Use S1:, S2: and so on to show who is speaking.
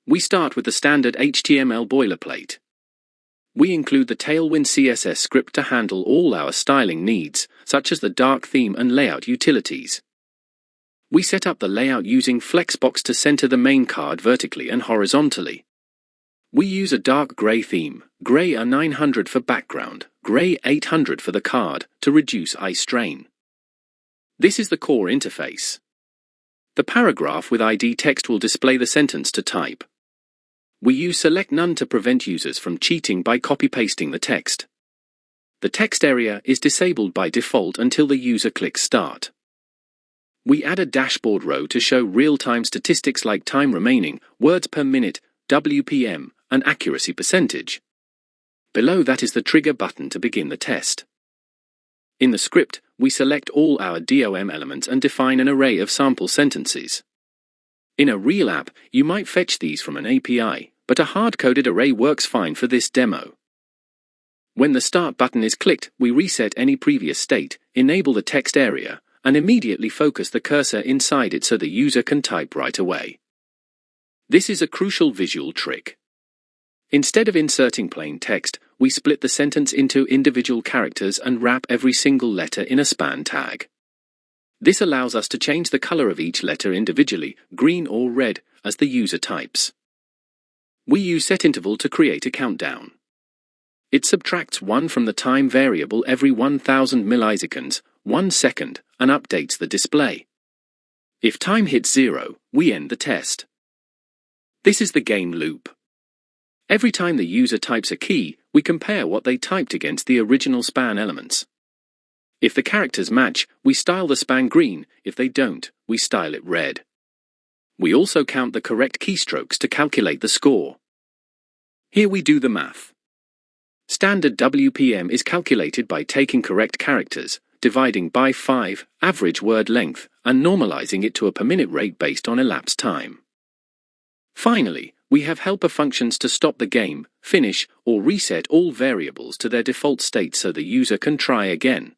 S1: We start with the standard HTML boilerplate. We include the Tailwind CSS script to handle all our styling needs, such as the dark theme and layout utilities. We set up the layout using Flexbox to center the main card vertically and horizontally. We use a dark gray theme, gray 900 for background, gray 800 for the card, to reduce eye strain. This is the core interface. The paragraph with ID text will display the sentence to type. We use Select None to prevent users from cheating by copy-pasting the text. The text area is disabled by default until the user clicks Start. We add a dashboard row to show real-time statistics like time remaining, words per minute, WPM, and accuracy percentage. Below that is the trigger button to begin the test. In the script, we select all our DOM elements and define an array of sample sentences. In a real app, you might fetch these from an API, but a hard-coded array works fine for this demo. When the Start button is clicked, we reset any previous state, enable the text area, and immediately focus the cursor inside it so the user can type right away. This is a crucial visual trick. Instead of inserting plain text, we split the sentence into individual characters and wrap every single letter in a span tag. This allows us to change the color of each letter individually, green or red, as the user types. We use setInterval to create a countdown. It subtracts 1 from the time variable every 1000 milliseconds, 1 second, and updates the display. If time hits 0, we end the test. This is the game loop. Every time the user types a key, we compare what they typed against the original span elements. If the characters match, we style the span green. If they don't, we style it red. We also count the correct keystrokes to calculate the score. Here we do the math. Standard WPM is calculated by taking correct characters, dividing by 5, average word length, and normalizing it to a per-minute rate based on elapsed time. Finally, we have helper functions to stop the game, finish, or reset all variables to their default state so the user can try again.